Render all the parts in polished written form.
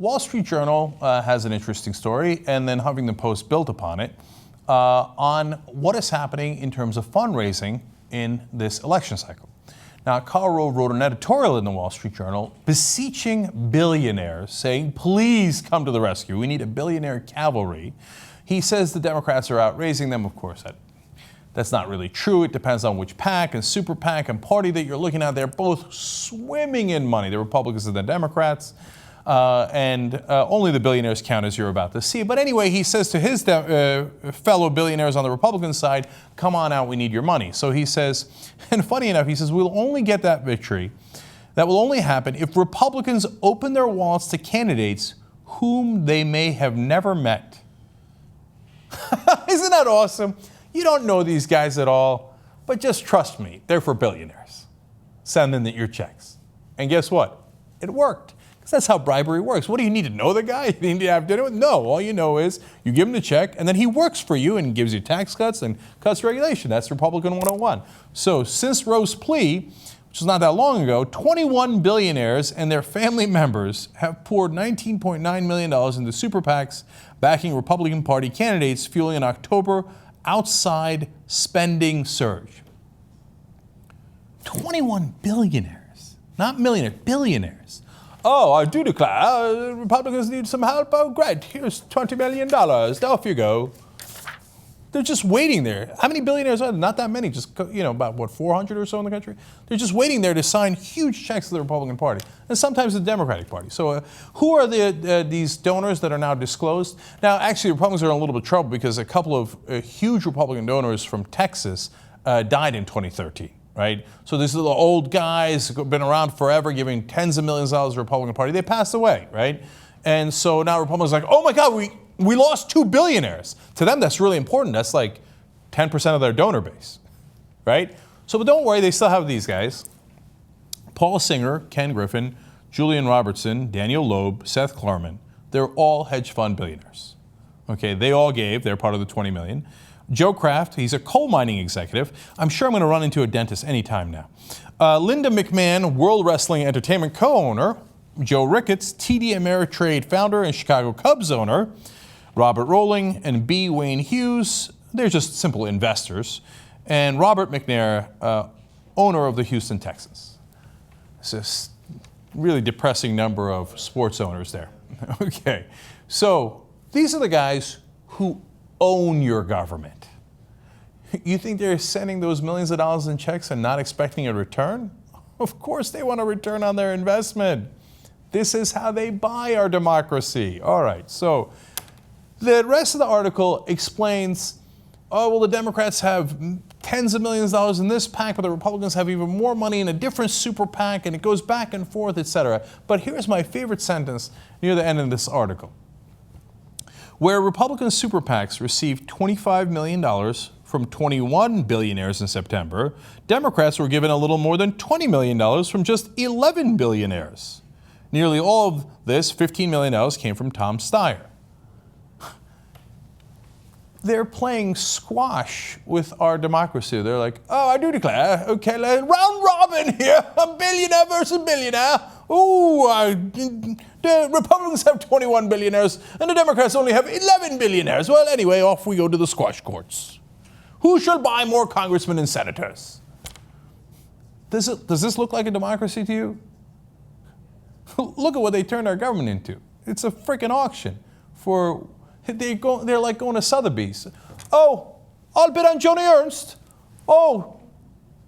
Wall Street Journal has an interesting story, and then Huffington Post built upon it, on what is happening in terms of fundraising in this election cycle. Now, Karl Rove wrote an editorial in the Wall Street Journal beseeching billionaires, saying, please come to the rescue. We need a billionaire cavalry. He says the Democrats are outraising them. Of course, that's not really true. It depends on which PAC and super PAC and party that you're looking at. They're both swimming in money, the Republicans and the Democrats. And only the billionaires count, as you're about to see. But anyway, he says to his fellow billionaires on the Republican side, come on out, we need your money. So he says, and funny enough, he says, we'll only get that victory. That will only happen if Republicans open their wallets to candidates whom they may have never met. Isn't that awesome? You don't know these guys at all, but just trust me, they're for billionaires. Send in your checks. And guess what? It worked. That's how bribery works. What do you need to know the guy? You need to have dinner with? No, all you know is you give him the check and then he works for you and gives you tax cuts and cuts regulation. That's Republican 101. So since Rove's plea, which was not that long ago, 21 billionaires and their family members have poured $19.9 million into super PACs backing Republican Party candidates, fueling an October outside spending surge. 21 billionaires, not millionaires, billionaires. Oh, I do declare, Republicans need some help. Oh, great, here's $20 million. Off you go. They're just waiting there. How many billionaires are there? Not that many, just, about, 400 or so in the country? They're just waiting there to sign huge checks to the Republican Party, and sometimes the Democratic Party. So who are these donors that are now disclosed? Now, actually, Republicans are in a little bit of trouble because a couple of huge Republican donors from Texas died in 2013. Right? So these little old guys who've been around forever, giving tens of millions of dollars to the Republican Party, they passed away, right? And so now Republicans are like, oh my God, we lost 2 billionaires. To them, that's really important. That's like 10% of their donor base, right? So but don't worry, they still have these guys. Paul Singer, Ken Griffin, Julian Robertson, Daniel Loeb, Seth Klarman. They're all hedge fund billionaires. Okay, they all gave, they're part of the 20 million. Joe Kraft, he's a coal mining executive. I'm sure I'm going to run into a dentist anytime now. Linda McMahon, World Wrestling Entertainment co-owner. Joe Ricketts, TD Ameritrade founder and Chicago Cubs owner. Robert Rowling and B. Wayne Hughes, they're just simple investors. And Robert McNair, owner of the Houston Texans. It's a really depressing number of sports owners there. Okay, so these are the guys who own your government. You think they're sending those millions of dollars in checks and not expecting a return? Of course they want a return on their investment. This is how they buy our democracy. All right, so the rest of the article explains, oh, well, the Democrats have tens of millions of dollars in this PAC, but the Republicans have even more money in a different super PAC, and it goes back and forth, etc. But here's my favorite sentence near the end of this article. Where Republican super PACs received $25 million from 21 billionaires in September, Democrats were given a little more than $20 million from just 11 billionaires. Nearly all of this, $15 million, came from Tom Steyer. They're playing squash with our democracy. They're like, oh, I do declare, okay, round robin here, a billionaire versus billionaire. Ooh, the Republicans have 21 billionaires and the Democrats only have 11 billionaires. Well, anyway, off we go to the squash courts. Who shall buy more congressmen and senators? Does this look like a democracy to you? Look at what they turned our government into. It's a freaking auction. They're like going to Sotheby's. Oh, I'll bid on Joni Ernst. Oh,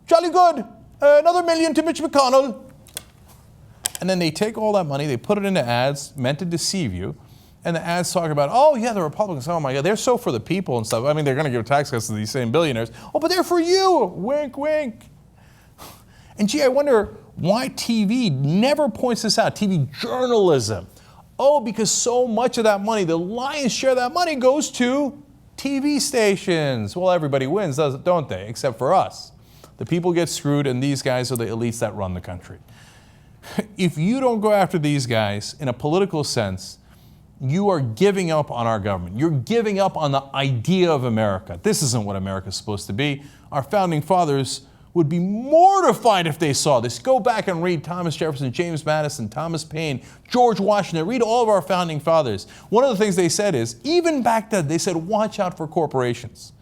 jolly good. Another $1 million to Mitch McConnell. And then they take all that money, they put it into ads meant to deceive you. And the ads talk about, oh yeah, the Republicans, oh my God, they're so for the people and stuff. I mean, they're going to give tax cuts to these same billionaires. Oh, but they're for you. Wink, wink. And gee, I wonder why TV never points this out. TV journalism. Oh, because so much of that money, the lion's share of that money goes to TV stations. Well, everybody wins, don't they? Except for us. The people get screwed, and these guys are the elites that run the country. If you don't go after these guys in a political sense, you are giving up on our government. You're giving up on the idea of America. This isn't what America's supposed to be. Our founding fathers would be mortified if they saw this. Go back and read Thomas Jefferson, James Madison, Thomas Paine, George Washington. Read all of our founding fathers. One of the things they said is, even back then, they said, watch out for corporations.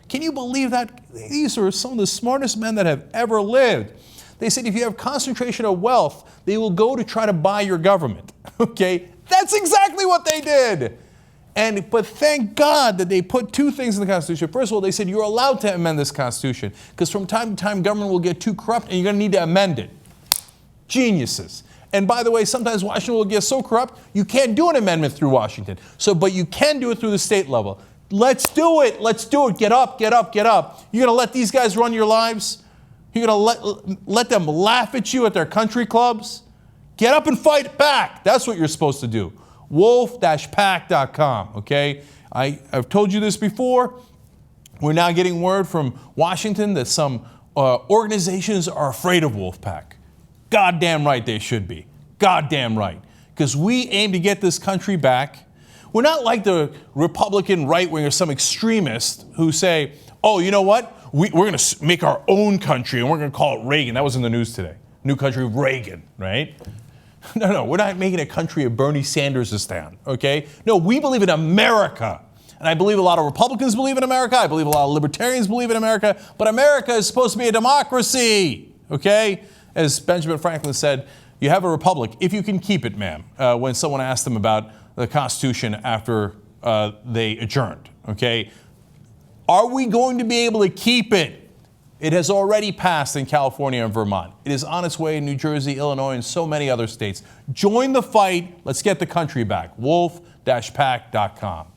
Can you believe that? These are some of the smartest men that have ever lived. They said if you have concentration of wealth, they will go to try to buy your government. Okay? That's exactly what they did. But thank God that they put two things in the Constitution. First of all, they said you're allowed to amend this Constitution because from time to time government will get too corrupt and you're going to need to amend it. Geniuses. And by the way, sometimes Washington will get so corrupt you can't do an amendment through Washington. But you can do it through the state level. Let's do it. Let's do it. Get up, get up, get up. You're going to let these guys run your lives? You're going to let them laugh at you at their country clubs? Get up and fight back. That's what you're supposed to do. wolf-pack.com, okay? I've told you this before. We're now getting word from Washington that some organizations are afraid of Wolfpack. Goddamn right they should be. Goddamn right. Because we aim to get this country back. We're not like the Republican right wing or some extremists who say, oh, you know what? We're going to make our own country and we're going to call it Reagan. That was in the news today. New country of Reagan, right? No, we're not making a country of Bernie Sanders-istan, okay? No, we believe in America. And I believe a lot of Republicans believe in America. I believe a lot of libertarians believe in America. But America is supposed to be a democracy, okay? As Benjamin Franklin said, you have a republic if you can keep it, ma'am, when someone asked them about the Constitution after they adjourned, okay? Are we going to be able to keep it? It has already passed in California and Vermont. It is on its way in New Jersey, Illinois, and so many other states. Join the fight. Let's get the country back. wolf-pack.com.